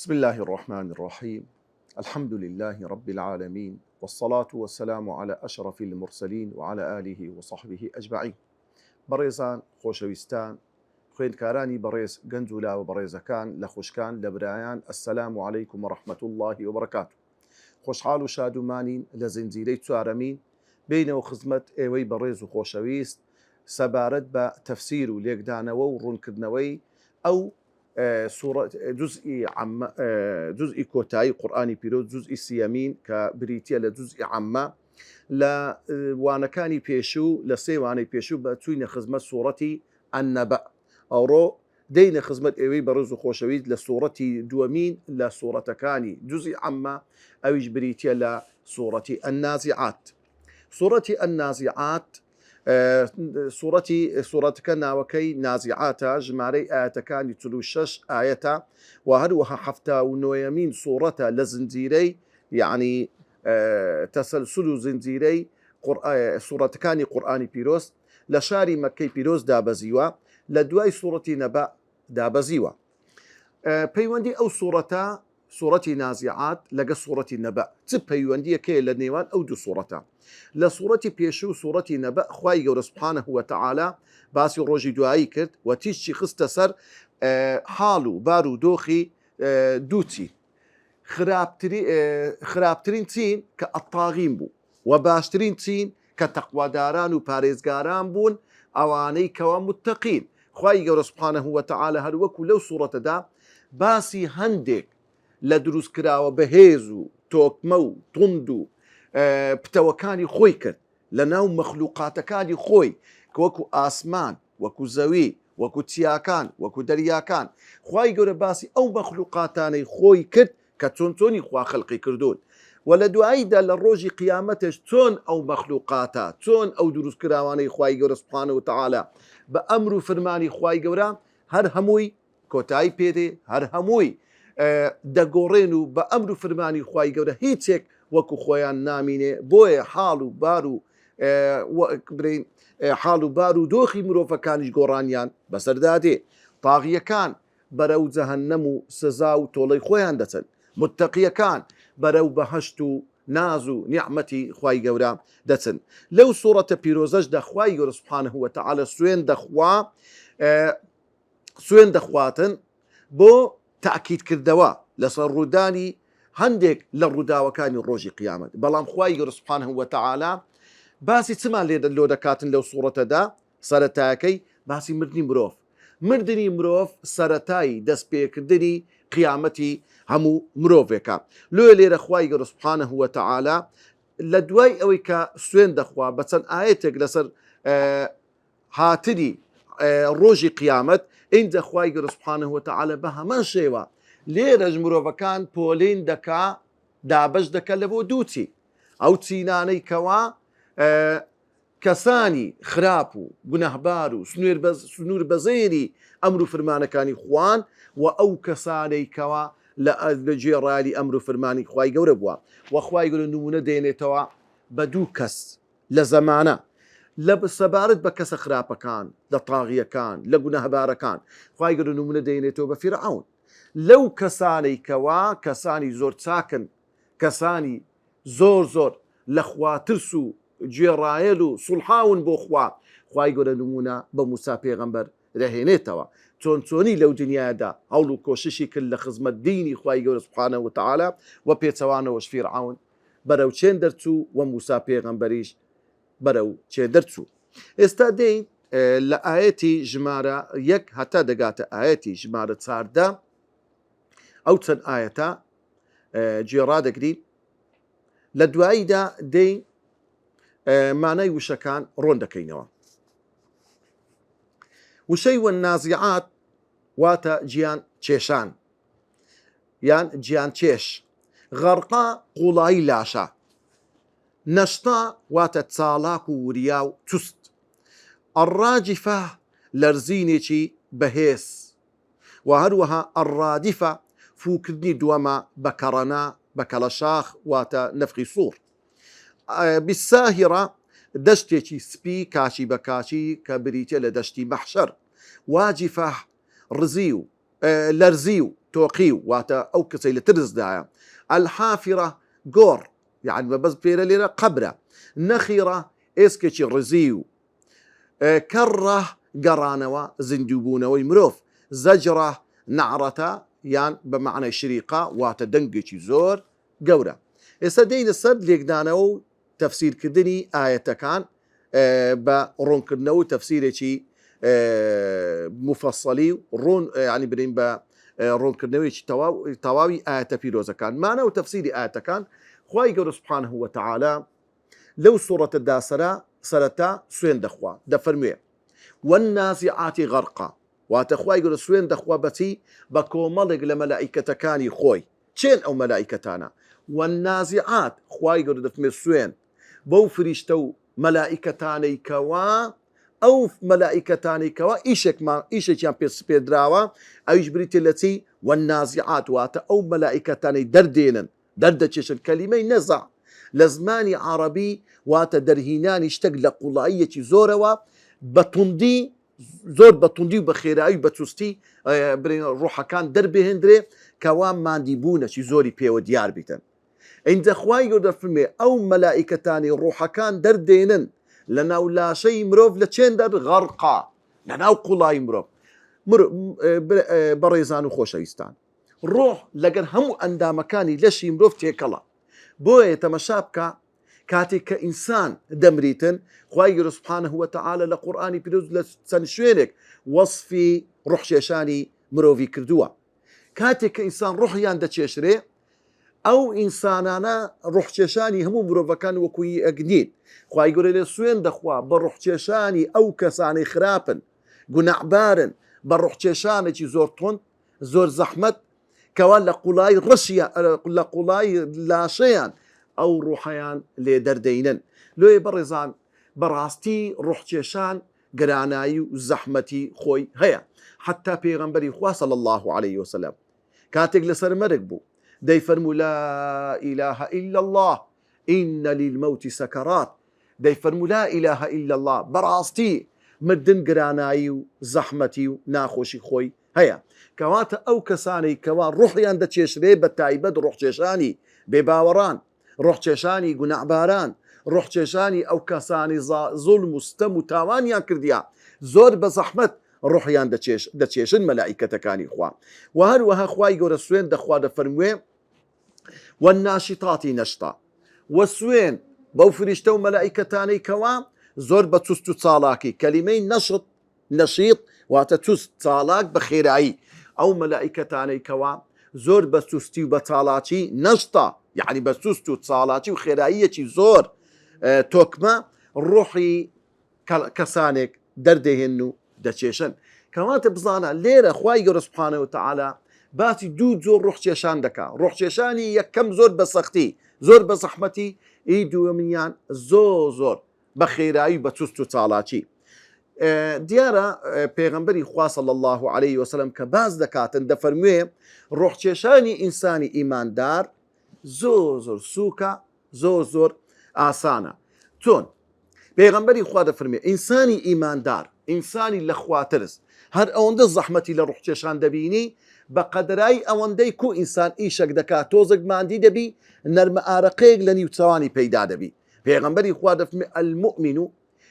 بسم الله الرحمن الرحيم الحمد لله رب العالمين والصلاة والسلام على أشرف المرسلين وعلى آله وصحبه أجمعين. بەڕێزان خۆشەویستان خوێندکارانی بەڕێز گەنج و لاوە بەڕێزەکان لە خوشکان لە برایان ئەسسەلام عەلەیکم وەڕەحمەت الله وبەرەکاتوه. خۆشحاڵ و شادومانین لە زنجیرەی چوارەمین بینەوە خزمەت ئێوەی بەڕێز و خۆشەویست سەبارەت بە تەفسیر و لێکدانەوە و ڕوونکردنەوەی ئەو جزئی کۆتایی قورئانی پیرۆز جزئی سیەمین کە بریتیە لە جزئی عەممە لە وانەکانی پێشوو لە سێ وانەی پێشوو بە چووینە خزمەت سوورەتی ئەننەبە. ئەوڕۆ دەینە خزمەت ئێوەی بەڕێز و خۆشەویست لە سوورەتی دووەمین لە سوورەتەکانی جزئی عەممە ئەویش بریتیە لە سوورەتی ئەننازیعات. سوورەتی ئەننازیعات سوورەتەکە ناوەکەی نازیعاتە، ژمارەی ئاەتەکانی 46 ئاەتە و هەروەها 79یەمین سوورەتە لە زنجیرەی یعنی تەسەلسول و زنجیرەی سوورەتەکانی قورئانی پیرۆز لە شاری مەککەی پیرۆز دابەزیوە، لە دوای سوورەتی نەبە دابەزیوە. پەیوەندی ئەو سوورەتە سوورەتی نازیعات لەگە سوورەتی نەبە چ پەیوەندیەکەیە لە نێوان ئەو دوو سوورەتە؟ لە سوورەتی پێشوو سوورەتی نەبە خوای گەورە سوبحانەه وتەعالا باسی ڕۆژی دوایی کرد و تیشی خستە سەر حاڵ و بار و دۆخی دووچی. خراپترین چین کە ئەتاغین بوو و باشترین چین کە تەقواداران و پارێزگاران بوون، ئەوانەی کەوا متەقین. خوای گەورە سوبحانەه وتەعالا هەروەکو لەو سوورەتەدا باسی هەندێک لە دروستکراوە بەهێز و تۆکمە و توند و پتەوەکانی خۆی کرد لە ناو مەخلوقاتەکانی خۆی کە وەکو ئاسمان، وەکو زەوی، وەکو چیاکان، وەکو دەریاکان. خوای گەورە باسی ئەو مەخلوقاتانەی خۆی کرد کە چۆن چۆنی خوا خەڵقی کردوون و لە دواییدا لە ڕۆژی قیامەتش چۆن ئەو مەخلوقاتە چۆن ئەو دروستکراوانەی خوای گەورە سوبحانەه وتەعالا بە ئەمر و فەرمانی خوای گەورە هەر هەمووی کۆتایی پێدێ، هەر هەمووی دەگۆڕێن و بە ئەمر و فەرمانی خوای گەورە هیچێک وەکو خۆیان نامینێ. بۆیە حاڵ و بار و دۆخی مرۆڤەکانیش گۆڕانیان بەسەردادێ. تاغیەکان بەرەو جەهەنەم و سزا و تۆڵەی خۆیان دەچن، متەقیەکان بەرەو بەهەشت و ناز و نیعمەتی خوای گەورە دەچن. لەو سوورەتە پیرۆزەشدا خوای گەورە سوبحانەه وتەعالا سوێن دەخواتن بۆ تاکیدکردەوە لەسەر ڕوودانی هەندێک لە ڕووداوەکانی ڕۆژی قیامەت. بەڵام خوای گەورە سوبحانەه وتەعالا باسی چمان لێ دەکاتن لەو سوورەتەدا؟ سەرەتایەکەی باسی مردنی مرۆڤ سەرەتایی دەستپێکردنی قیامەتی هەموو مرۆڤێکە. لێرە خوای گەورە سوبحانەه وتەعالا لە دوای ئەوەی کە سوێن دەخوا بە چەند ئاەتێک لەسەر هاتنی ڕۆژی قیامەت، ئینجا خوای گەورە سوبحانەه وتەعالا بە هەمان شێوە لێرەش مرۆڤەکان پۆلین دەکا، دابەش دەکە لە بۆ دووچی ئەو چینانەی کەوا کەسانی خراپ و گونەهبار و سنوور بەزێری ئەمر و فرمانەکانی خوان و ئەو کەسانەی کەوا لە گوێڕایەلی ئەمر و فرمانی خوای گەورە بووە. و خوای گەورە نمونە دێنێتەوە بە دوو کەس لە زەمانە لە سەبارەت بە کەسە خراپەکان، لە تاغیەکان، لە گونەهبارەکان. خوای گەورە نمونە دێنێتەوە بە فیرعەون. لەو کەسانەی کەوا کەسانی زۆر چاکن، کەسانی زۆر لە خواترس و گوێڕایەل و سوڵحاون بۆ خوا، خوای گەورە نمونە بە موسا پێغەمبەر دەهێنێتەوە چۆن چۆنی لەو دنیادا هەوڵ و کۆششی کرد لە خزمەت دینی خوای گەورە سوبحانەه وتەعالا و پێچەوانەوەش فیرعەون بەرەو چێن دەرچوو و موسا پێغەمبەریش بەرەو چێن دەرچوو. ئێستا دێین لە ئاەتی ژمارە 1 هەتا دەگاتە ئاەتی ژمارە 14 ئەو چەند ئاەتە گوێڕا دەگرین. لە دواییدا دێین مانای وشەکان ڕۆن دەکەینەوە. وشەی وەنازیعات واتە گیان چێشان یان گیان چێش. غەرقا قوڵایی لاشە. نەشتا واتە چالاک و وریا و چوست. ئەڕاجیفە لەرزینێکی بەهێز و هەروەها ئەڕادیفە فوکردنی دووەمە بە کەڕەنا بە کەڵەشاخ واتە نەفخی سوور. بیساهیرە دەشتێکی سپی کاچی بە کاچی کە بریتە لە دەشتی مەحشەر. واجیفە ڕزی و لەرزی و تۆقی و واتە ئەو کەسەی لە ترسدایە. الحافرە گۆڕ یعنی بەبەست پێرە لێرە قەبرە. نەخیرە ئێسکێکی ڕزی و کەڕە گەڕانەوە زیندووبوونەوەی مرۆڤ. زەجرە نەعرەتە یان بە معنای شریقە واتە دەنگێکی زۆر گەورە. ئێستا دەینە سەر لێکدانەوە و تەفسیرکردنی ئایەتەکان بە ڕوونکردنەوە و تەفسیرێکی مفەسەلی و ڕوون ینی برین بە ڕوونکردنەوەیکی تەواوی ئایەتە پیرۆزەکان. مانە و تەفسیری ئایەتەکان خوای گەورە سوبحانەه وتەعالا لەو سوورەتەدا سەرەتا سوێن دەخوا دەفەرموێ والنازعاتی غەرقا واتە خوای گەورە سوێن دەخوا بەچی بە کۆمەڵێک لە مەلائیکەتەکانی خۆی. چێن ئەو مەلائیکەتانە؟ والنازعات خوای گەورە دەفەرمێ سوێن بەو فریشتە و مەلائیکەتانەی کەوا ئەو مەلائیکەتانی کەوا ئیشێکیان پێدراوە ئەویش بریتێ لە چی؟ والنازعات واتە ئەو مەلائیکەتانەی دەردێنن دەردەچێشن. کەلیمەی نەزع لە زمانی عەرەبی واتە دەرهینانی شتێک لە قوڵاییەکی زۆرەوە بەتوندی زۆر بەتوندی و بە خێرایی بە چوستی ڕوحەکان دەربهێنرێ کەوا ماندی بوونەکی زۆری پێوە دیار بیتن. ئینجا خوای گەورە دەفەرمێ ئەو مەلائیکەتانی ڕوحەکان دەردێنن لە ناو لاشەی مرۆڤ لە چێن غەرقا لە ناو قوڵایی مرۆڤ. بەڕێزان و خۆشەویستان ڕۆح لەگەر هەموو ئەندامەکانی لەشی مرۆڤ تێکەڵە. بۆیە تەمەشا بکە کاتێک کە ئینسان دەمریتن خوای گەورە سوبحانەه وتەعالا لە قورئانی پیرۆز لە چەند شوێنێک وەصفی ڕوحکێشانی مرۆڤی کردووە. کاتێک کە ئینسان ڕوحیان دەچێشرێ ئەو ئینسانانە ڕوحکێشانی هەموو مرۆڤەکان وەکوی ئەگنین. خوای گەورە لێ سوێن دەخوا بە ڕوحکێشانی ئەو کەسانی خراپن گونەعبارن بە ڕوحکێشانێکی زۆر تۆند زۆر زەحمەت کەوا لە قوڵای ڕەشیە لە قوڵای لاشەیان ئەو ڕوحەیان لێ دەردەینن. لێ بەڕێزان بەڕاستی ڕوحکێشان گرانایی و زەحمەتی خۆی هەیە. حتا پێغەمبەری خوا صلی الله عليه وسلم کاتێک لەسەر مەرگ بوو دەیفەرموو لا إله إلا الله إن للموت سكرات دەیفەرموو لا إله إلا الله بەڕاستی مردن گرانایی و زەحمەتی و ناخۆشی خۆی هەیە. کەواتە ئەو کەسانەی کەوا ڕوحیان دەچێشرێ بە تایبەت ڕوحکێشانی بێباوەڕان ڕوحکێشانی گونەعباران ڕوحکێشانی ئەو کەسانی زوڵم و ستەم و تاوانیان کردیا زۆر بە زەحمەت ڕوحیان دەچێشن مەلائیکەتەکانی خوا. و هەروەها خوای گەورە سوێن دەخوا دەفەرموێ والناشطاتی نەشتا و سوێن بەو فریشتە و مەلائیکەتانەی کەوا زۆر بە چوست و چالاکی. کەلیمەی نەشط نەشیط واتە چوست چالاک بە خێرایی. ئەو مەلائیکەتانەی کەوا زۆر بە چوستی و بە چالاکی نەشتا یعنی بە چوست و چالاکی و خێراییەکی زۆر تۆکمە ڕوحی کەسانێک دەردەهێن و دەچێشن. کەواتە بزانە لێرە خوای گەورە سوبحانەه وتەعالا باسی دوو جۆر ڕوحکێشان دەکا. ڕوحکێشانی یەکەم زۆر بە سەختی زۆر بە زەحمەتی، ئەی دووەمیان زۆر بە خێرایی بە چوست و چالاکی. دیارە پێغەمبەری خوا صلی الله عليه وسلم کە باز دەکاتن دەفەرموێ ڕوحکێشانی ئینسانی ئیماندار زۆر سووکە زۆر ئاسانە. چۆن؟ پێغەمبەری خوا دەفەرمێ ئینسانی ئیماندار ئینسانی لە خواترس هەر ئەوەندە زەحمەتی لە ڕوحکێشان دەبینی بە قەدرای ئەوەندەی کو ئینسان ئیشەک دەکات تۆزێک ماندی دەبی نەرمە ئارەقەیەک لە نیوچەوانی پەیدا دەبی. پێغەمبەری خوا دەفەرمێ المؤمن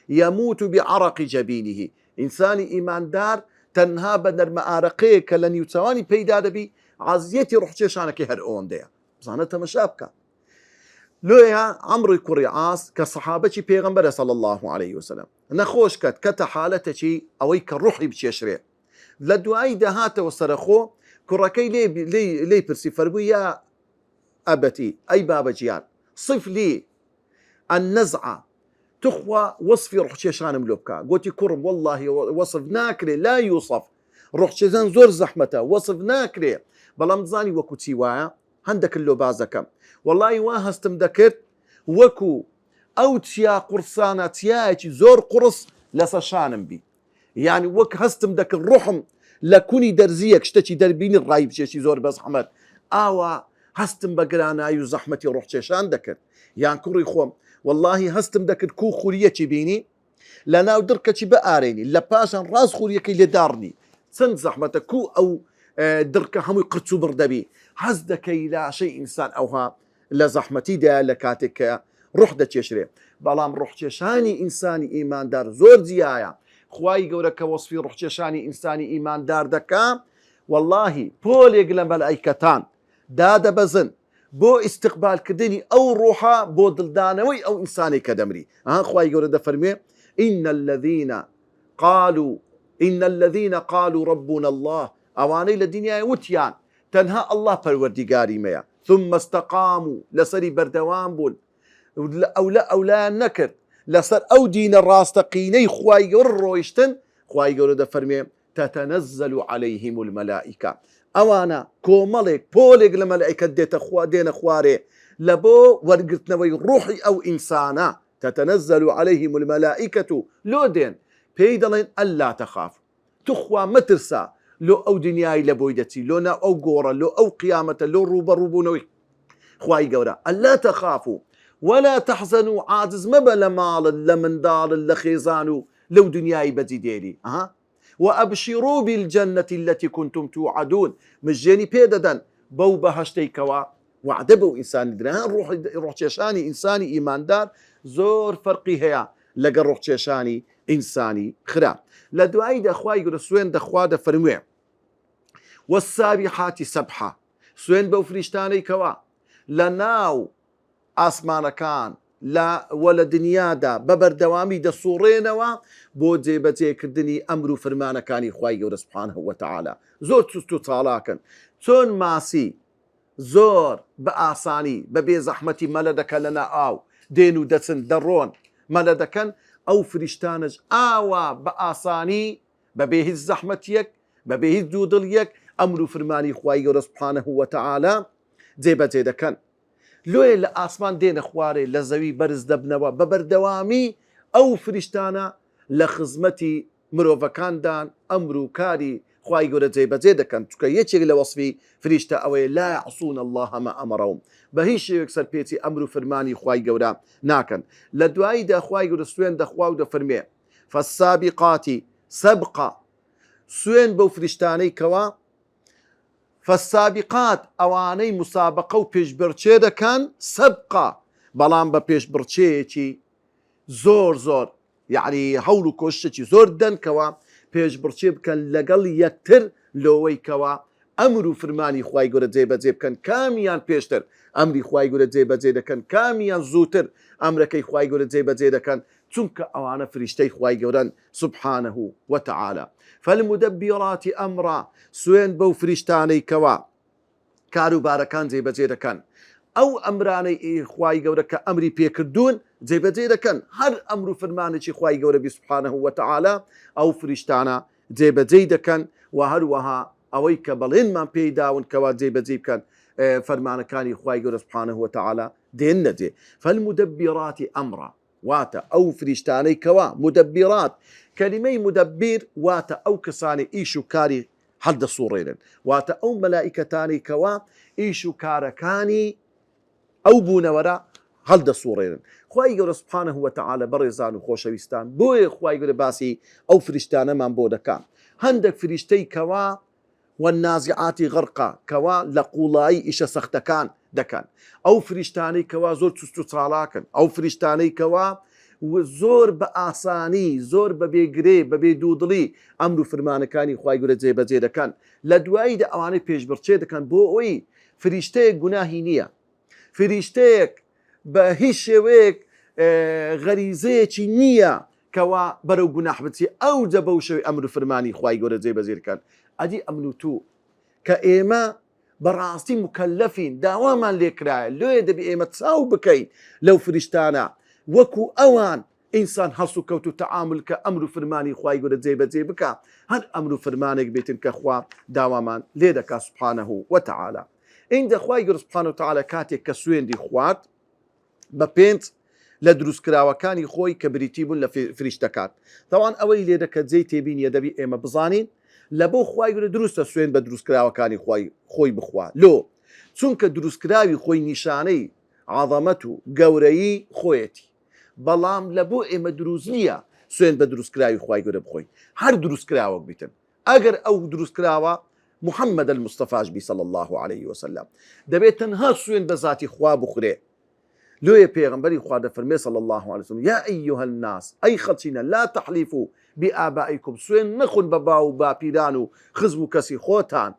يموت بعرق جبينه ئینسانی ئیماندار تەنها بە نەرمە ئارەقەیەک کە لە نیوچەوانی پەیدا دەبی عەزیەتی ڕوحکێشانەکەی هەر ئەوەندەیە. بزانە تەمەشا بکە. لۆیە عەمڕی کوڕی عاس کە سەحابەتی پێغەمبەرە صلی الله عليه وسلم نەخۆش کرد کەتە حالەتێکی ئەوەی کە ڕوحی بچێشرێ. لە دوایی دەهاتەوە سەرخۆ کوڕەکەی لێی پرسی فەرمووی یا ئەبەتی ئەی بابەجیان صف لي النزع تخوا وەصفی ڕوحکێشانم لۆ بکە. گوتی کوڕم والله وەصف ناکرێ لا یوسف ڕوحکێشان زۆر زەحمەتە وەصف ناکرێ. بەڵام زانی وەکو چی وایە هەندێکن لۆ باز دەکەم. وەڵی وا هەستم دەکرد وەکو ئەو چیا قورسانە چیایەکی زۆر قورس لەسەر شانم بی. یعنی وەک هەستم دەکرد ڕوحم لە کونی دەرزیەک شتێکی دەربینی ڕای بچێکی زۆر بە زەحمەت ئاوا هەستم بە گرانایی و زەحمەتی ڕوحکێشان دەکرد. یان کوڕی خۆم واللهی هەستم دەکرد کو خوریەکی بینی لە ناو دڕکەچی بە ئارێنی لە پاشان ڕاست خوریەکەی لێداڕنی چەند زەحمەتە کو ئەو درکە هەمووی قرچ و بڕدەبی حەز دەکەی لاشەی ئینسان ئەوها لە زەحمەتیدا لە کاتێک کە ڕوح دەچێشرێ بەڵام ڕوحکێشانی ئینسانی ئیماندار زۆر جیایە خوای گەورە کە وەسفی ڕوحکێشانی ئینسانی ئیماندار دەکا واللهی پۆلێک لە مەلائیکەتان دادەبەزن بۆ ئیستقبالکردنی ئەو ڕوحە بۆ دڵدانەوەی ئەو ئینسانی کە دەمری خوای گەورە دەفەرمێ إن الذين قالوا ربنا الله ئەوانەی لە دنیای وتیان تەنها الله پەروەردیگاری مەیە ثم استقاموا لەسەری بەردەوام بوون ئەولایان نەکرد لەسەر ئەو دینە ڕاستەقینەی خوای گەورە ڕۆیشتن خوای گەورە دەفەرمێ تتنزل عليهم الملائكة ئەوانە کۆمەڵێک پۆلێک لە مەلائیکەت دێنە خوارێ لە بۆ وەرگرتنەوەی ڕوحی ئەو ئینسانە تتنزل عليهم الملائكة لۆ دێن پێی دەڵێن ئەللا تەخاف توخوا مەترسا لۆ ئەو دنیای لە بۆی دەچی لۆ ناو ئەو گۆڕە لۆ ئەو قیامەتە لۆ ڕوبەڕووبوونەوەی خوای گەورە ئەللا تەخافوا ولا تحزنوا عاجز مەبە لە ماڵت لە منداڵت لە خێزان و لەو دنیای بەجی دێری وأبشروا بالجنة التي كنتم توعدون مجاني بيددن بو بهشتي كوا وعد بو إنسان دران روح تشاني إنساني إيمان دار زور فرقي هيا لقى روح تشاني إنساني خرا لدعاء دخواي رسوين دخوا دفرموه والسابحات سبحة سوين بو فريشتاني كوا لناو آسمان كان لا ولا دنیادا بەبەردەوامی دەسوڕێنەوە بۆ جێبەجێکردنی ئەمر و فەرمانەکانی خوای گەورە سوبحانەهو وتەعالا زۆر چست و چاڵاکن چۆن ماسی زۆر بە ئاسانی بە بێ زەحمەتی مەلە دەکەن لەنا ئاو دێن و دەچن دەڕۆن مەلە دەکەن ئەو فریشتانش ئاوا بە ئاسانی بە بێ هیچ زەحمەتیەک بە بێ هیچ دوودڵیەک ئەمر و فەرمانی خوای گەورە سوبحانەهو وتەعالا جێبەجێ دەکەن لۆیە لە ئاسمان دێنە خوارێ لە زەوی بەرز دەبنەوە بە بەردەوامی ئەو فریشتانە لە خزمەتی مرۆڤەکاندان ئەمر و کاری خوای گەورە جێبەجێ دەکەن چونکە یەکێک لە وەسفی فریشتە ئەوەیە لا يعصون الله ما ئەمرهم بە هیچ شێوێک سەرپێچی ئەمر و فەرمانی خوای گەورە ناکەن لە دواییدا خوای گەورە سوێن دەخوا و دەفەرمێ فالسابقات سبقا سوێن بەو فریشتانەی کەوا فالسابقات ئەوانەی مسابقە و پێشبڕچێ دەکەن سەبقا بەڵام بە پێشبڕچەیەکی زۆر یعنی هەوڵ و کۆشتێکی زۆر دەنکەوە پێشبڕچێ بکەن لەگەڵ یەکتر لەوەی کەوە ئەمر و فرمانی خوای گەورە جێبەجێ بکەن کامیان پێشتر ئەمری خوای گەورە جێبەجێ دەکەن کامیان زووتر ئەمرەکەی خوای گەورە جێبەجێ دەکەن چونکە ئەوانە فریشتەی خوای گەورەن سوبحانەهو وتەعالا فالمدبرات ئەمرا سوێن بەو فریشتانەی کەوا کاروبارەکان جێبەجێ دەکەن ئەو ئەمرانەی خوای گەورە کە ئەمری پێکردوون جێبەجێ دەکەن هەر ئەمر و فرمانێکی خوای گەورە بی سوبحانەهو وتەعالا ئەو فریشتانە جێبەجێ دەکەن و هەروەها ئەوەی کە بەڵێنمان پێی داون کەوا جێبەجێ بکەن فەرمانەکانی خوای گەورە سوبحانەهو وتەعالا دێن نەجێ فالمدبرات ئەمرا واتە ئەو فریشتانەی کەوا مدبرات کەلیمەی مدبر واتە ئەو کەسانی ئیش و کاری هەڵدەسوڕێنن واتە ئەو مەلائیکەتانی کەوا ئیش و کارەکانی ئەو بوونەوەرە هەڵدەسوڕێنن خوای گەورە سوبحانەهو وتەعالا بەڕێزان و خۆشەویستان بۆیە خوای گەورە باسی ئەو فریشتانەمان بۆ دەکات هەندێک فریشتەی کەوا والنازعاتی غەرقا کەوا لە قوڵایی ئیشە سەختەکان دەکەن ئەو فریشتانەی کەوا زۆر چست و چاڵاکن ئەو فریشتانەی کەوا زۆر بە ئاسانی زۆر بە بێگرێ بە بێ دوودڵی ئەمر و فرمانەکانی خوای گەورە جێبەجێ دەکەن لە دواییدا ئەوانەی پێشبڕچێ دەکەن بۆ ئەوەی فریشتەیەک گوناهی نییە فریشتەیەک بە هیچ شێوەیەک غەریزەیەکی نییە کەوا بەرەو گوناح بچێ ئەو جە بەو شەوەی ئەمر و فرمانی خوای گەورە جێبەجێ دەکەن ئەدی ئەمن و تو کە ئێمە بەڕاستی مکەلەفین داوامان لێکرایە لێ دەبێ ئێمە چاو بکەین لەو فریشتانە وەکو ئەوان ئینسان هەڵس و کەوت و تەعامل کە ئەمر و فرمانی خوای گەورە جێبەجێ بکە هەر ئەمر و فرمانێک بێتن کە خوا داوامان لێ دەکا سوبحانەهو وتەعالا ئینجا خوای گەورە سوبحانەهو وتەعالا کاتێک کە سوێندی خوارد بە پێنج لە دروستکراوەکانی خۆی کە بریتی بوون لە فریشتەکان تەوان ئەوەی لێ دەکە جێی تێبینیە دەبی ئێمە بزانین لە بۆ خوای گەورە دروستە سوێن بە دروستکراوەکانی خۆی بخوا لۆ چونکە دروستکراوی خۆی نیشانەی عەظەمەت و گەورەیی خۆیەتی بەڵام لە بۆ ئێمە دروست نییە سوێن بە دروستکراوی خوای گەورە بخۆین هەر دروستکراوەک بیتن ئەگەر ئەو دروستکراوە محمد المصطفى بي صلى الله عليه وسلم دبيت تنها سوين بذاتي خوا بخري لو پیغمبري خوا دفرمي صلى الله عليه وسلم يا أيها الناس أي خلصنا لا تحلفوا بآبائكم سوين نخن بباو بابيرانو خزبو كسي خوتان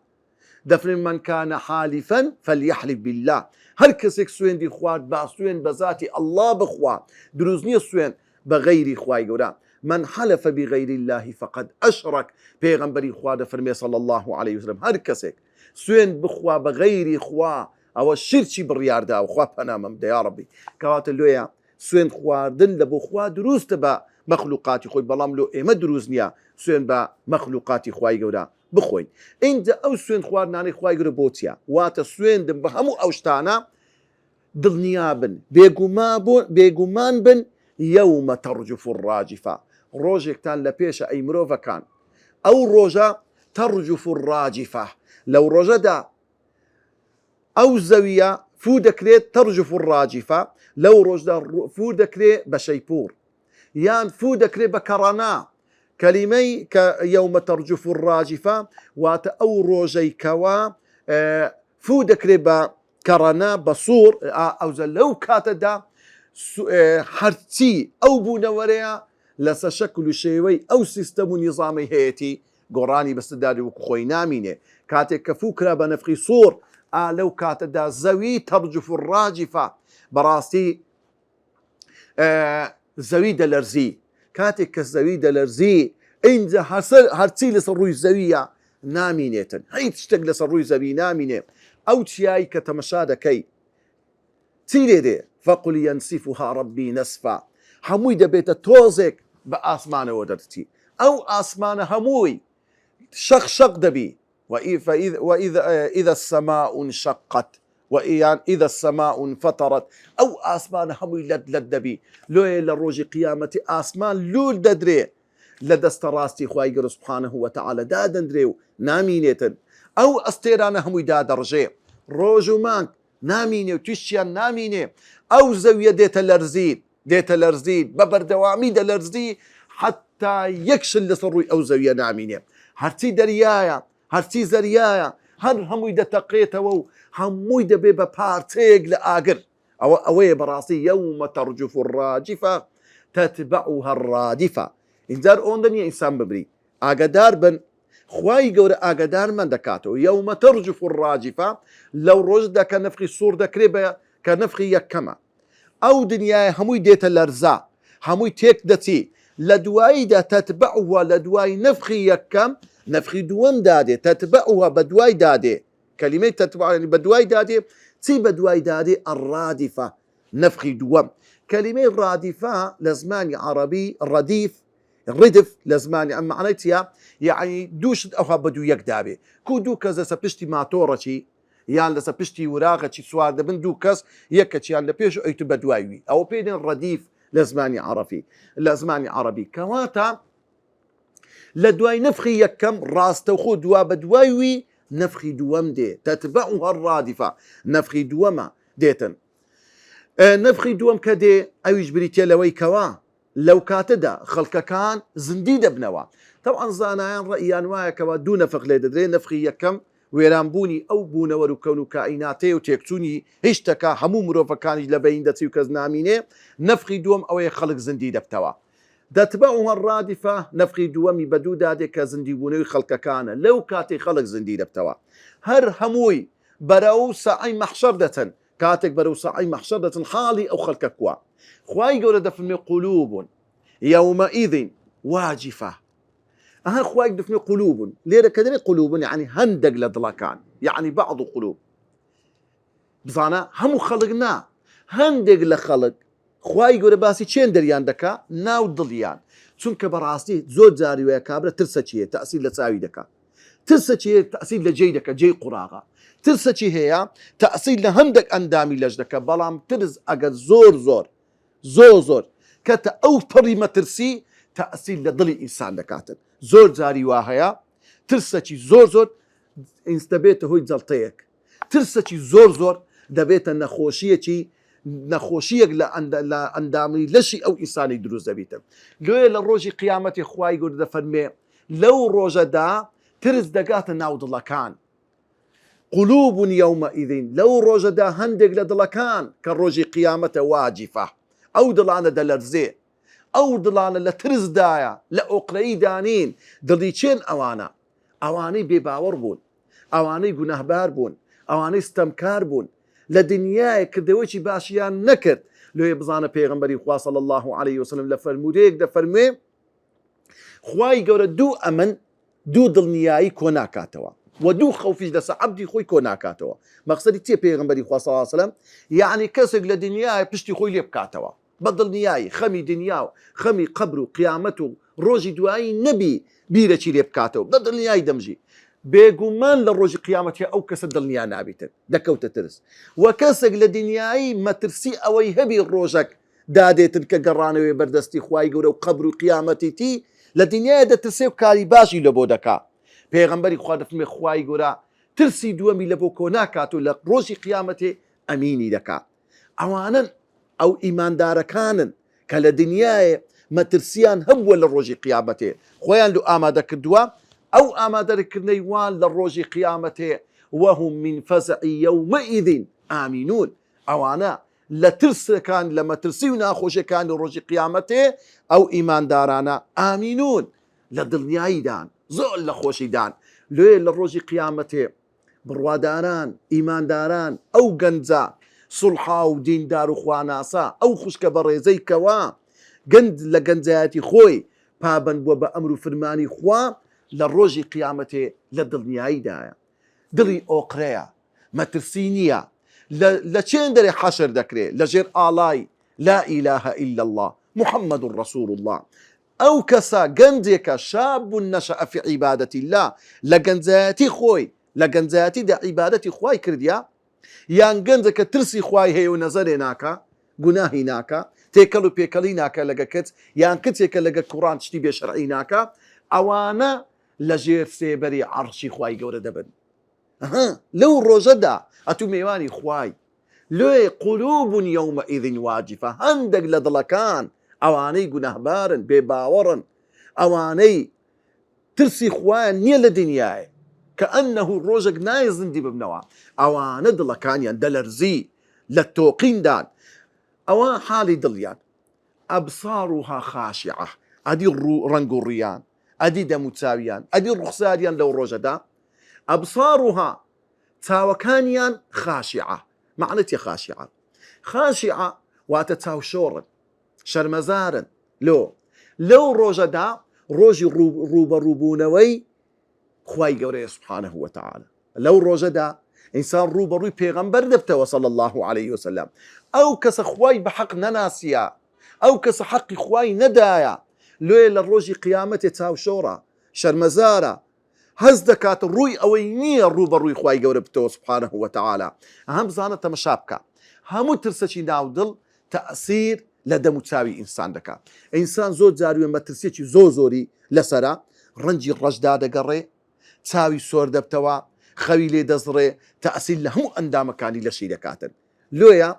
دفرم من كان حالفا فليحلف بالله هر كسك سوين دي خواد با سوين بذاتي الله بخوا دروزني سوين بغير خواي قولا من حلف بغير الله فقد أشرك پیغمبري خوا دفرمي صلى الله عليه وسلم هر كسك سوين بخوا بغير خوا او الشرشي بالريار دا وخوا بنامم دا يا ربي كوات اللويا سوين خواردن لبو خوا دروز تبا مخلوقاتي خوي بلام لو ايما دروز نيا سوين با مخلوقاتي خواي قولا بخوين انت او سوين خواردناني خواي قولا بوتيا واتا سوين دن بهمو اوشتانا دڵنیابن بێگومان بن يوم ترجف الراجفة ڕۆژێکتان لە پێشە ئەی مرۆڤەکان ئەو ڕۆژە ترجف الراجفة لەو ڕۆژەدا ئەو زەویە فوو دەکرێت ترجف الراجفة لەو ڕۆژدا فوو دەکرێت بە شەیپور یان فوو دەکرێت بە کەڕەنا کەلیمەی کە يوم ترجف الراجفة واتە ئەو ڕۆژەی کەوا فوو دەکرێت بە كرنا بصور او لو كاتدا حرتي او بونوريا لسا شكل شيوي او سيستم نظامي هيتي قراني بستداري وكخوي نامينه كاتك كفوكرا بنفخي صور لو كاتدا زوي ترجف الراجفة براسي زوي دلرزي كاتك كزوي دلرزي انجا هرتي لسروي زوية نامينيتن هاي تشتق لسروي زوي نامينه او تشياي كتمشادكي تيريدي فقل ينسفها ربي نسفا هموي دبيت توزك باسمان ودرتي او اسمان هموي شق دبي واذا السماء انشقت واذا السماء انفطرت او اسمان هموي لد دبي لو لروج قيامه اسمان لول ددري لدست راستي خواي سبحانه وتعالى دادندريو نامينيتن او استيرانه هموي دا درجه روجومان نامينه وتشيان نامينه او زاويه ديتا لرزيد ببردوامي دا لرزي حتى يكشل لصروي او زاويه نامينه هرتي دريايا هرتي زريايا هر هموي دا تقيته و هموي دا بيبا بارتيق لاقر اوي براسي يوم ترجف الراجفه تتبعها الرادفه انذار اوندني انسان ببري اقدار بن خواي قوري اقدار من دكاتو يوم ترجف الراجفة لو رجدا كنفخي الصور دكريبا كنفخي يكما او دنيا هموي ديتا لرزا هموي تيك دتي لدواي دا تتبعها لدواي نفخي يكم نفخي دوام دادي تتبعها بدواي دادي كلمة تتبعها يعني بدواي دادي تي بدواي دادي الرادفة نفخي دوام كلمة الرادفة لزماني عربي الردف لزماني اما معناتها يعني دوش اوها بدو يك دابي كو دو كذا سبشتي ماتورتي يان لسبشتي وراغتي سوار دبن دو كز يكتي يان لبيش ايتو بدوايوي او بين الرديف لزماني عربي كواتا لدواي نفخي يكم راس توخو دوا بدوايوي نفخي دوام دي تتبعها الرادفة نفخي دوما ديتن نفخي دوام كدي او يجبريتي لوي كوا لو كاتدا خلق كان زنديد بنوا طبعا زانایان رأيان وایە کەوا دوو نەفق لێ دەدرێ نەفخی یەکەم وێرانبوونی ئەو بوونەوە و کەون و کائیناتێ و تێکچوونی هیچ شتێکا هەموو مرۆڤەکانی لە بەین دەچی و کەس نامینێ نەفخی دووەم ئەوەیە خەڵک زندی دەبتەوە دەتبعها الرادفة نەفخی دووەمی بەدوو دادێ کە زندیبوونەوەی خەڵکەکانە لەو کاتێ خەڵک زندی دەبتەوە هەر هەمووی بەرەو سەعەی مەحشەر دەچن کاتێک بەرەو سەعەی مەحشەر دەچن حاڵی ئەو خەڵکە کووە خوای گەورە دەفەرمێ قولوب يومئذ واجفة خوايك دفني قلوب ليرة كدري قلوب يعني هندق لدلكان يعني بعض قلوب بزانا هم خلقنا هندق لخلق خوايك ورباسي چين دريان دكا ناو دليان چونك براسي زود زاري ويا كابرة ترسى چيه تأثير لساوي دكا ترسى چيه تأثير لجي دكا جي قراغا ترسى چيه هي تأثير لهندق اندامي لجدكا بلام ترز اگر زور كتا او فريمة ترسي تأثير لضلي إنسان دكاتن زور زاري واهيا ترسچي زور انستبيته هوي زلطيك ترسچي زور دبيت نخوشيك لأندامي لشي أو إنساني دروز دبيتن لو للروجي قيامتي خواي قول دفرمي لو روجا دا ترس دەگاتە ناو دڵەکان. قلوب يومئذ لەو ڕۆژەدا هەندێک لە دڵەکان کە ڕۆژی قیامەتە واجفە، ئەو دڵانە دەلەرزێ، ئەو دڵانە لە ترسدایە، لە ئۆقرەی دانین. دڵی چێن ئەوانە؟ ئەوانەی بێباوەڕ بوون، ئەوانەی گونەهبار بوون، ئەوانەی ستەمکار بوون، لە دنیای کردەوەی باشیان نەکرد. لێ بزانە پێغەمبەری خوا صلی الله عليه وسلم لە فەرمودەیەک دەفەرموێ خوای گەورە دوو دڵنیایی کۆ ناکاتەوە و دوو خەوفیش لەسەر عەبدی خۆی کۆ ناکاتەوە. مەقسەدی چییە پێغەمبەری خوا صلی الله عليه وسلم؟ یعنی کەسێک لە دنیای پشتی خۆی لێ بکاتەوە بە دڵنیایی خەمی دنیا و خەمی قەبر و قیامەت و ڕۆژی دوایی نەبی بیرەکی لێ بکاتەوە، بە دڵنیایی دەمژی. بێگومان لە ڕۆژی قیامەتی ئەو کەسە دڵنیا نابێتن، دەکەوتە ترس. وە کەسێک لە دنیایی مەترسی ئەوەی هەبی ڕۆژێک دادێتن کە گەڕانەوەی بەردەستی خوای گەورە و قەبر و قیامەتیتی لە دنیای دەترسێ و کاری باشی لە بۆ دەکا. پێغەمبەری خوا دەفەرمێ خوای گەورە ترسی دووەمی لە بۆ کۆ ناکات و لە ڕۆژی قیامەتێ ئەمینی دەکات. ئەوانن ئەو ئیماندارەکانن کە لە دنیای مەترسیان هەبووە لە ڕۆژی قیامەتێ، خۆیان لە ئامادە کردووە ئەو ئامادەکردنەی وان لە ڕۆژی قیامەتێ وهم من فزع يومئذ ئامینون. ئەوانە لە ترسەکان لە مەترسی و ناخۆشیەکان لە ڕۆژی قیامەتێ ئەو ئیماندارانە ئامینون، لە دڵنیاییدان، زۆر لە خۆشیدان. لێ لە ڕۆژی قیامەتێ بڕواداران، ئیمانداران، ئەو گەنجە سوڵحا و دیندار و خواناسا، ئەو خوشکە بە ڕێزەی کەوا گەنج لە گەنجایەتی خۆی پابەند بووە بە ئەمر و فرمانی خوا، لە ڕۆژی قیامەتێ لە دڵنیاییدایە، دڵی ئۆقرەیە، مەترسی نییە. لە چێن دەرێ حەشر دەکرێت لە ژێر ئاڵای لا إله إلا الله محمد رسول الله. ئەو کەسە گەنجێکە شاب نەشأ في عیبادەت الله، لە گەنجایەتی خۆی لە گەنجایەتیدا عیبادەتی خوای کردیا، یان گەنجە کە ترسی خوای هەیە و نەزەرێ ناکە، گوناهی ناکە، تێکەڵ و پێکەڵی ناکە لەگە کەس، یان کچێکە لەگە کوڕان شتی بێشەرعی ناکە، ئەوانە لە ژێر سێبەری عەرشی خوای گەورە دەبن. لەو ڕۆژەدا ئەتوو میوانی خوای. لێ قلوب يومئذ واجفە، هەندێک لە دڵەکان ئەوانەی گونەهبارن، بێباوەڕن، ئەوانەی ترسی خوایان نییە لە دنیای کە ئەنەه ڕۆژێک نایە زندی ببنەوە، ئەوانە دڵەکانیان دەلەرزی لە تۆقیندان. ئەوە حاڵی دڵیان. ئەبصارها خاشعة، ئەدی ڕەنگ و ڕیان، ئەدی دەموچاویان، ئەدی ڕوخساریان لەو ڕۆژەدا. ئەبصارها چاوەکانیان خاشعة. معنەتی خاشعة؟ خاشعة واتە چاوشۆڕن، شەرمەزارن. لەو ڕۆژەدا ڕۆژی ڕوبەڕووبوونەوەی خوای گەورەیە سبحانه وتعالى. لەو ڕۆژەدا ئینسان ڕوبەڕووی پێغەمبەر دەبتەوە صلی الله عليه وسلم. ئەو کەسە خوای بە حەق نەناسیە، ئەو کەسە حەقی خوای نەدایە، لێ لە ڕۆژی قیامەتێ چاوشۆڕە، شەرمەزارە، هەز دەکات ڕووی ئەوەی نییە ڕوبەڕووی خوای گەورە بتەوە سبحانه وتعالى. هەم بزانە تەمەشا بکە، هەموو ترسەکی ناودڵ تەئسیر لە دەم و چاوی ئینسان دەکات. ئینسان زۆر جاروێ مەترسێکی زۆری لەسەرا، ڕەنجی ڕەشدا دەگەڕێ، چاوی سۆر دەبتەوە، خەوی لێ دەزڕێ، تەئسیر لە هەموو ئەندامەکانی لەشی دەکاتن. لۆیە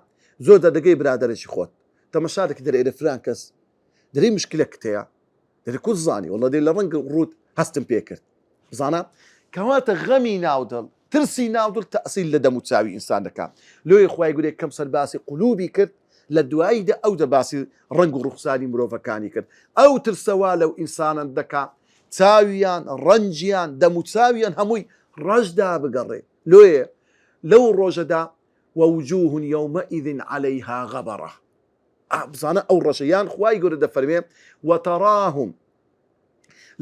زۆر دەدەگەی برادەرێکی خۆت تەمەشا دەکە دەرێرە فران کەس دەرێ مشکلەکت هەیە، دەرێ کوت زانی وەڵڵا دێ لە ڕەنگ ڕوت هەستم پێ کرد. بزانە کەواتە غەمی ناودڵ، ترسی ناودڵ تەئسیر لە دەم و چاوی ئینسان دەکات. لۆیە خوای گەورە کەم سەرباسی قولوبی کرد، لە دواییدا ئەو دەباسی ڕنگ و ڕوخساری مرۆڤەکانی کرد. ئەو ترسەوا لەو ئینسانن دەکا، چاویان، ڕەنجیان، دەم و چاویان هەمووی ڕەشدا بگەڕێ. لۆیە لەو ڕۆژەدا ووجوه يومئذ عليها غبرة. بزانە ئەو ڕەشەیان خوای گەورە دەفەرمێ وتراهم،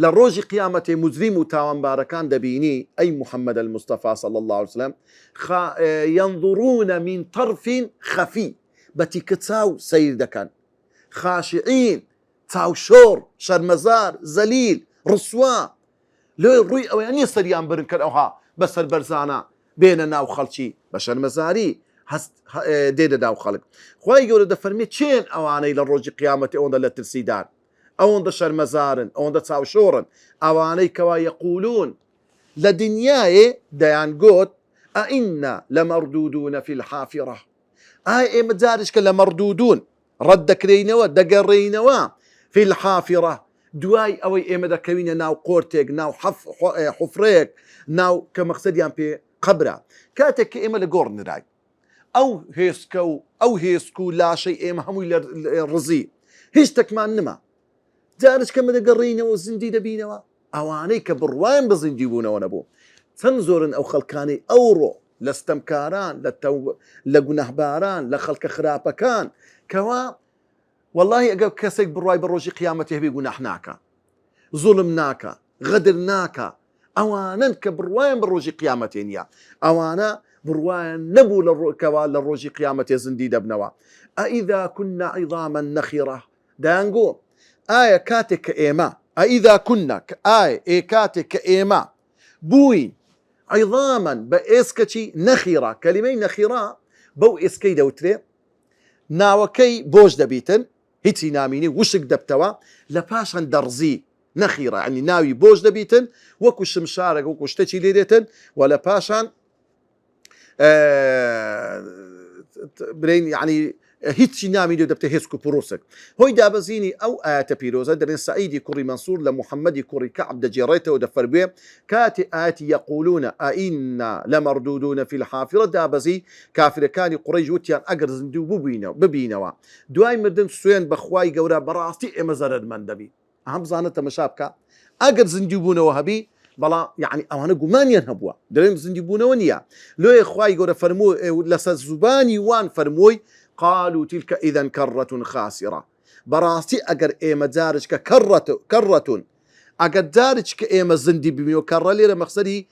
لە ڕۆژی قیامەتێ مجریم و تاوانبارەکان دەبینی ئەی محەممەد المستەفا صلی الله عليه وسلم ينظرون من طرف خفي، بە تیکە چاو سەیر دەکەن، خاشعین، چاوشۆڕ، شەرمەزار، زەلیل، ڕسوا. لێ ڕووی ئەوەیان نییە سەریان برن کرد ئەوها بەسەر بەرزانە بێنە ناو خەڵکی، بە شەرمەزاری دێدە ناو خەڵک. خوای گەورە دەفەرمێ چێن ئەوانەی لە ڕۆژی قیامەتی ئەوەندە لە ترسیدان، ئەوەندە شەرمەزارن، ئەوەندە چاوشۆڕن، ئەوانەی کەوا یەقولون لە دنیایێ دەیان گوت ئەئینە لەمەردودونە فی الحافرة، ئای ئێمە جارشکە لە مەردودون ڕەت دەکرێینەوە، دەگەڕێینەوە فی الحافرة، دوای ئەوەی ئێمە دەکەوینە ناو قۆرتێک ناو حفرەیەک ناو کە مەقسەدیان پێ قەبرە کاتێک کە ئێمە لە گۆڕ نرای ئەو هێسکە و ئەو هێسک و لاشەی ئێمە هەمووی لە ڕزی هیچ تەکمان نما جارش کەمە دەگەڕینەوە زیندی دەبینەوە ئەوانەی کە بڕواان بە زیندی بوونەوە نەبوو چەند زۆرن ئەو خەڵکانی ئەوڕۆ لە ستەمکاران لە گونەهباران لە خەڵکە خراپەکان کەوا واللهی ئەگەر کەسێک بڕوای بە ڕۆژی قیامەتی هەبێ گوناح ناکە زوڵم ناکە غەدر ناکە ئەوانن کە بڕوایان بە ڕۆژی قیامەتێ نیە ئەوانە بڕوایان نەبوو لە ڕۆکەوە لە ڕۆژی قیامەتێ زیندی دەبنەوە ئەئیذا كنا عظاما نخرة دەیانگۆ ئایا کاتێک کە ئێمە ئەئیذا كنا ئایا کاتێک کە ئێمە بووین عظاما بە ئێسکەچی نەخیرە کەلیمەی نەخیرە بەو ئێسکەی دەوترێ ناوەکەی بۆش دەبیتن هیچی نامینی وشک دەبتەوە لە پاشان دەڕزی نەخیرە ینی ناوی بۆش دەبیتن وەکو شمشارێک وەکو شتێکی لێ دێتن و لە پاشان برین ینی هیچی نامی دەبتە هێسک و پرۆسک هۆی دابەزینی ئەو ئاەتە پیرۆزە دەرێن سعیدی کوڕی مەنسوور لە محەممەدی کوڕی کەعب دەجێڕێتەوە دەفەرموێ کاتی ئاەتی یەقولونە ئائیننا لەمەردودونە فی الحافرە دابەزی کافرەکانی قوڕیش وتیان ئەگەر زیندوو ببینەوە دوای مردن سوێن بەخوای گەورە بەڕاستی ئێمە زەرمەند دەبی ئەم بزانە تەمەشا بکە ئەگەر زیندوو بوونەوە هەبی بەڵا یعنی ئەوانە گومانیان هەبووە دەڵێن زیندوو بوونەوە نییە لۆیە خوای گەورە فەرمووی لەسەر زوبانی وان فەرمووی قالوا تلك إذا كرة خاسرة براستي أجر إيما جارج كرة أجر جارج كإيما زندي بميو كرة ليرة مقصدي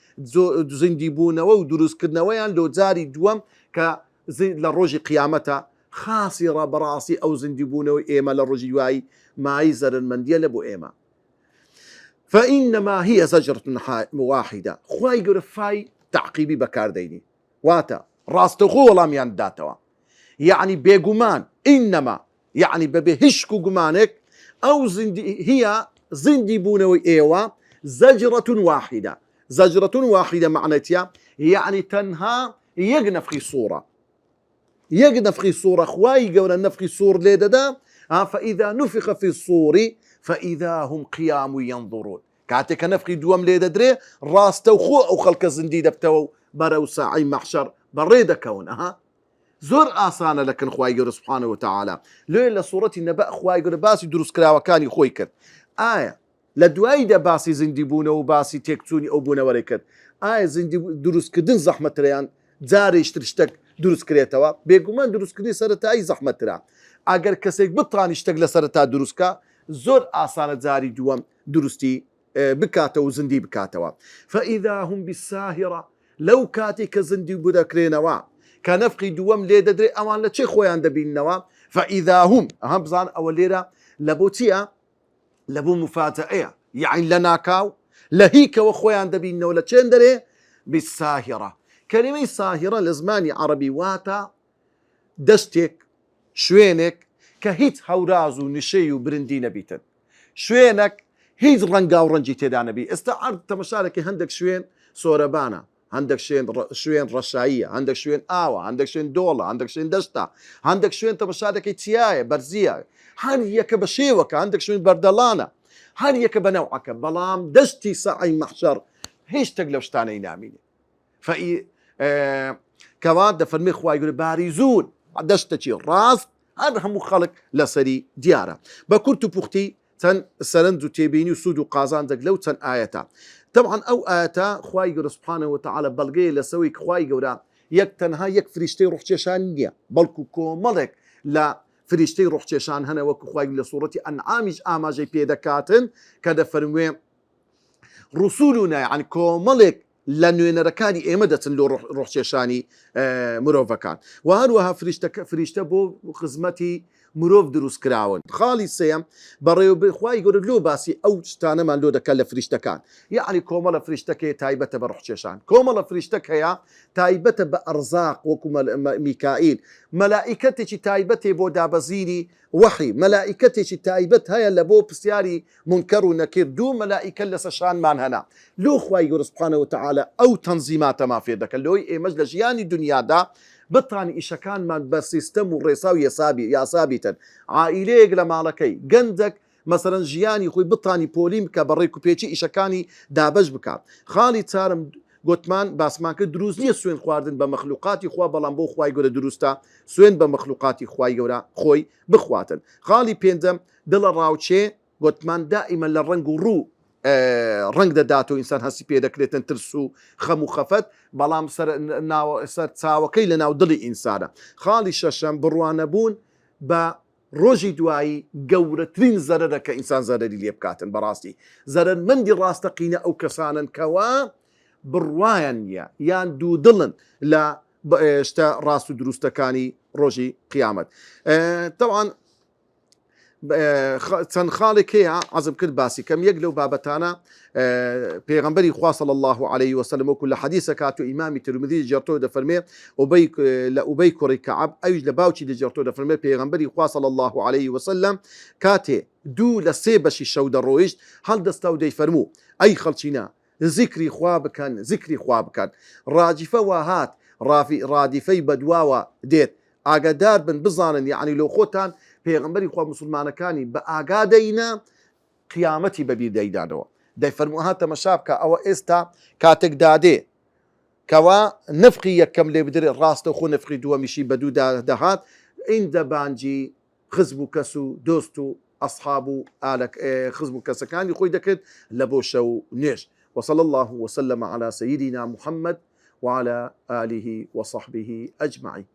زندي بونا ودروس كدنا ويان لو جاري دوام للرجي قيامتها خاسرة براسي أو زندي بونا وإيما للرجي واي ما يزر المنديل أبو إيما فإنما هي زجرة واحدة خواي قرفاي تعقيبي بكارديني واتا راستخو والله ميان داتوا يعني بيجومان إنما يعني ببهشك جمانك أو هي زندي بونوي إيوا زجرة واحدة زجرة واحدة معناتها يعني تنها يجنف في صورة خواي قولا نفخي صور ليدا فإذا نفخ في الصور فإذا هم قيام ينظرون كاتك نفخي دوام ليدا دري راس توخو أو خلق زندي دبتو برو ساعي محشر بريدا كون زۆر ئاسانە لەکن خوای گەورە سوبحانە وتعالە لێ لە سوورەتی نەبە خوای گەورە باسی دروستکراوەکانی خۆی کرد ئایا لە دواییدا باسی زیندی بوونەوە و باسی تێکچوونی ئەو بوونەوەی کرد ئایا زیندی دروستکردن زەحمەتتریان جارێشتر شتێک دروستکرێتەوە بێگومان دروستکردنی سەرەتایی زەحمەتترا ئەگەر کەسێک بتوانی شتێک لە سەرەتا دروستکە زۆر ئاسانە جاری دووەم دروستی بکاتەوە و زیندی بکاتەوە فإذا هم بالساهرة لەو کاتی کە زیندی بوو دەکرێنەوە كنفقي دوام لي ددري اوان لا شي خويا دبين نوا فاذا هم اهم بزان اول ليره لبوتيا لبو مفاجاه يعني لناكاو لهيك وخويا دبين ولا تشندري بالساهره كلمه ساهره لزماني عربي واتا دستك شوينك كهيت هورازو نشي وبرندي نبيتن شوينك هيز رنقاو رنجي تدانبي استعرض تمشارك هندك شوين سوربانا عندك شوين رشاية عندك شوين آوة عندك شوين دولة عندك شوين دشتا عندك شوين تمشارك تياية برزية هل يك بشيوك عندك شوين بردلانة هل يك بنوعك بلام دشتي سعي محشر هيش تقلو شتاني ناميني فإي كمان دفرمي خواي يقول باريزون دشتتي راس هذا هم خلق لسري ديارة بكنت بوختي تن سرنزو تيبيني وسودو قازان دقلو تن آياتا طبعا او آتا خواي قول سبحانه وتعالى بلغي لسويك خواي قول يك تنها يك فريشتي روح تشان نيا بلكو كوملك لا فريشتي روح تشان هنا وكو خواي قول سورتي أنعامج آماجي بيدكاتن كذا فرموين رسولنا يعني كوملك لأنه نركاني إيمدة لو روح تشاني مروفكان وهروها فريشتا بو خزمتي مروف دروس كراون خالي سيم بريو بخواي يقول له باسي او شتانا ما لو دكال فريشتكان يعني كوملا فريشتكي تايبته بروح تشان كوملا فريشتك هي تايبته بارزاق وكما ميكائيل ملائكتي تايبته بو دابزيني وحي ملائكتي تايبت هي لبو بسياري منكر ونكير دو ملائكه لسشان مان هنا لو خواي يقول سبحانه وتعالى او تنظيمات ما في دك لو مجلس يعني الدنيا دا بطاني إيش كان من بسيستم ورئيساوي يا ثابتا عائلة لمالكي جندك مەسەرەن ژیانی خۆی بتانی پۆلیم کە بەڕێک و پێچی ئیشەکانی دابش بکات. خاڵی چارم گوتمان باسمان کرد دروست نییە سوێن خواردن بە مەخلوقاتی خوا بەڵام بۆ خوای گەورە دروستە سوێن بە مەخلوقاتی خوای گەورە خۆی بخواتن. خاڵی پێنجەم دڵە ڕاوچێ گوتمان دائیمە لە ڕنگ و ڕوو ڕنگ دەدات و ئینسان هەسی پێ دەکرێتن ترس و خەم و خەفەت بەڵام سەر چاوەکەی لە ناو دڵی ئینسانە. خاڵی شەشەم بڕوانەبوون بە ڕۆژی دوایی گەورەترین زەرەرە کە ئینسان زەرەری لێ بکاتن بەڕاستی زەرمەندی ڕاستەقینە ئەو کەسانن کەوا بڕوایان نیە یان دوو دڵن لە شتە ڕاست و دروستەکانی ڕۆژی قیامەت. تەوان چەند خاڵێک هەیە عەزم کرد باسی کەم یەک لەو بابەتانە پێغەمبەری خوا صلی الله عليه وسلم وەکو لە حەدیثە کات و ئیمامی ترمذی دەجێڕتەوە دەفەرمێ لە ئوبەی کوڕی کەعەب ئەویش لە باوکی دەجێڕتەوە دەفەرمێ پێغەمبەری خوا صلی الله عليه وسلم کاتێ دوو لە سێ بەشی شەو دەڕۆیشت هەڵدەستا و دەیفەرموو ئەی خەڵچینە زیکری خوا بکەن زیکری خوا بکەن ڕاجیفە وا هات ڕادیفەی بەدواوە دێت ئاگادار بن بزانن یعنی لۆ خۆتان پێغەمبەری خوا مسلمانەکانی بە ئاگادەینە قیامەتی بەبیر دەیدانەوە دەیفەرموو هاتە مەشا بکە ئەوە ئێستا کاتێک دادێ کەوا نفقی یەکەم لێ بدرێ ڕاستە خۆ نفقی دووەمیشی بە دوو دەهات ئیندە بانجی خزب و کەس و دۆست و ئەصحاب و خزب و کەسەکانی خۆی دەکرد لە بۆ شەو نوێژ. وصلى الله وسلم على سيدنا محمد وعلى آله وصحبه أجمعين.